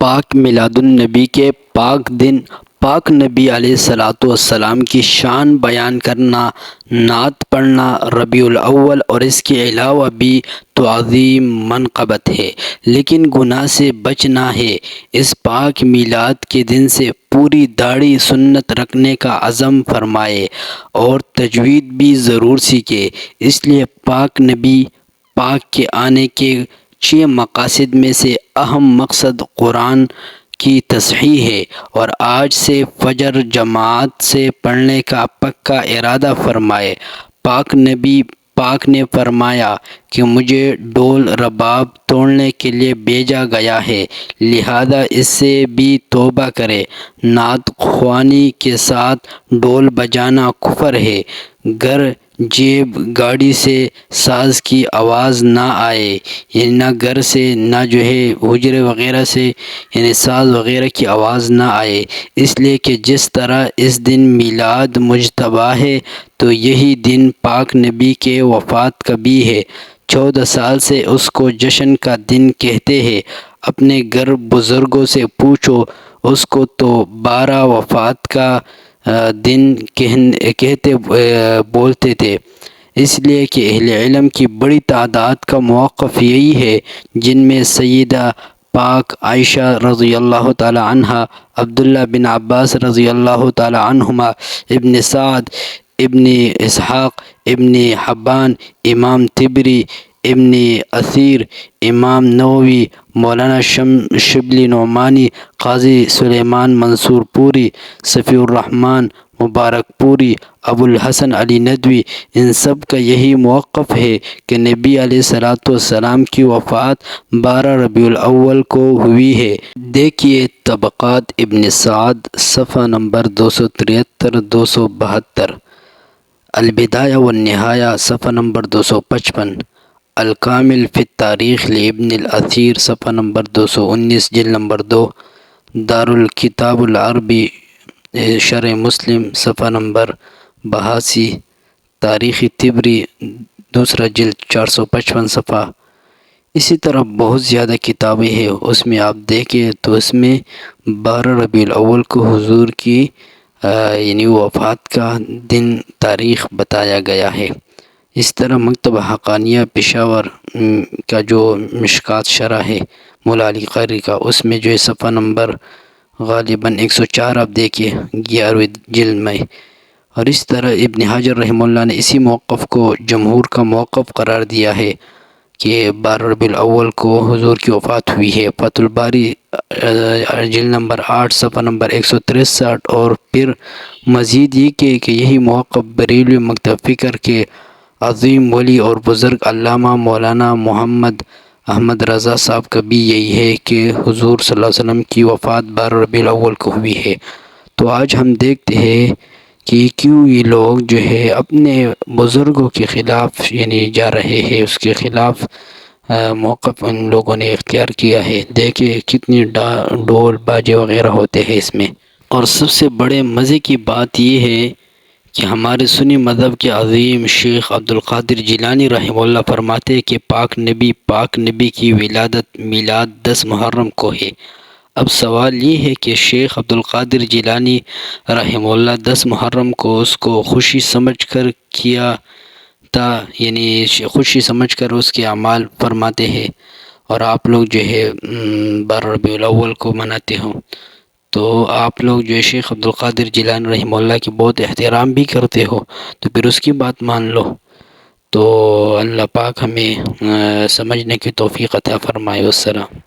پاک میلاد النبی کے پاک دن پاک نبی علیہ الصلاۃ والسلام کی شان بیان کرنا، نعت پڑھنا ربیع الاول اور اس کے علاوہ بھی تو عظیم منقبت ہے، لیکن گناہ سے بچنا ہے۔ اس پاک میلاد کے دن سے پوری داڑھی سنت رکھنے کا عزم فرمائے اور تجوید بھی ضرور سیکھے۔ اس لیے پاک نبی پاک کے آنے کے 6 مقاصد میں سے اہم مقصد قرآن کی تصحیح ہے، اور آج سے فجر جماعت سے پڑھنے کا پکا ارادہ فرمائے۔ پاک نبی پاک نے فرمایا کہ مجھے ڈھول رباب توڑنے کے لیے بھیجا گیا ہے، لہذا اس سے بھی توبہ کرے۔ نعت خوانی کے ساتھ ڈھول بجانا کفر ہے۔ گھر، جیب، گاڑی سے ساز کی آواز نہ آئے، یعنی نہ گھر سے نہ حجرے وغیرہ سے یعنی ساز وغیرہ کی آواز نہ آئے، اس لیے کہ جس طرح اس دن میلاد مجتبی ہے تو یہی دن پاک نبی کے وفات کا بھی ہے۔ 14 سال سے اس کو جشن کا دن کہتے ہیں۔ اپنے گھر بزرگوں سے پوچھو، اس کو تو 12 وفات کا دن کہتے بولتے تھے، اس لیے کہ اہل علم کی بڑی تعداد کا موقف یہی ہے، جن میں سیدہ پاک عائشہ رضی اللہ تعالی عنہا، عبداللہ بن عباس رضی اللہ تعالی عنہما، ابن سعد، ابن اسحاق، ابن حبان، امام طبری، ابن اثیر، امام نووی، مولانا شبلی نعمانی، قاضی سلیمان منصور پوری، صفی الرحمن مبارک پوری، ابو الحسن علی ندوی، ان سب کا یہی موقف ہے کہ نبی علیہ الصلاۃ والسلام کی وفات 12 ربیع الاول کو ہوئی ہے۔ دیکھیے طبقات ابن سعد صفحہ نمبر 273 272، البدایہ والنہایہ صفحہ نمبر 255، الکامل فی التاریخ لابن الاثیر صفحہ نمبر 219 جلد نمبر 2، دارالکتاب العربی شرح مسلم صفحہ نمبر 82، تاریخ طبری دوسرا جلد 455 صفحہ۔ اسی طرح بہت زیادہ کتابیں ہیں، اس میں آپ دیکھیں تو اس میں 12 ربیع الاول کو حضور کی یعنی وفات کا دن تاریخ بتایا گیا ہے۔ اس طرح مکتبہ حقانیہ پشاور کا جو مشکات شرح ہے مولا علی قاری کا، اس میں صفحہ نمبر غالباً 104 آپ دیکھیے 11ویں جلد میں۔ اور اس طرح ابن حجر رحمہ اللہ نے اسی موقف کو جمہور کا موقف قرار دیا ہے کہ 12 ربیع الاول کو حضور کی وفات ہوئی ہے۔ فتح الباری جلد نمبر 8 صفحہ نمبر 163، اور پھر مزید یہ کہ یہی موقف بریلوی مکتب فکر کے عظیم ولی اور بزرگ علامہ مولانا محمد احمد رضا صاحب کا بھی یہی ہے کہ حضور صلی اللہ علیہ وسلم کی وفات 12 ربیع الاول کو ہوئی ہے۔ تو آج ہم دیکھتے ہیں کہ کیوں یہ لوگ اپنے بزرگوں کے خلاف یعنی جا رہے ہیں، اس کے خلاف موقف ان لوگوں نے اختیار کیا ہے۔ دیکھیں کتنی ڈھول باجے وغیرہ ہوتے ہیں اس میں۔ اور سب سے بڑے مزے کی بات یہ ہے کہ ہمارے سنی مذہب کے عظیم شیخ عبدالقادر جیلانی رحمہ اللہ فرماتے ہیں کہ پاک نبی کی ولادت میلاد 10 محرم کو ہے۔ اب سوال یہ ہے کہ شیخ عبدالقادر جیلانی رحمہ اللہ 10 محرم کو اس کو خوشی سمجھ کر کیا تھا، یعنی خوشی سمجھ کر اس کے اعمال فرماتے ہیں، اور آپ لوگ 12 ربیع الاول کو مناتے ہو، تو آپ لوگ شیخ عبدالقادر جیلانی رحمہ اللہ کی بہت احترام بھی کرتے ہو، تو پھر اس کی بات مان لو۔ تو اللہ پاک ہمیں سمجھنے کی توفیق عطا فرمائے۔ والسلام۔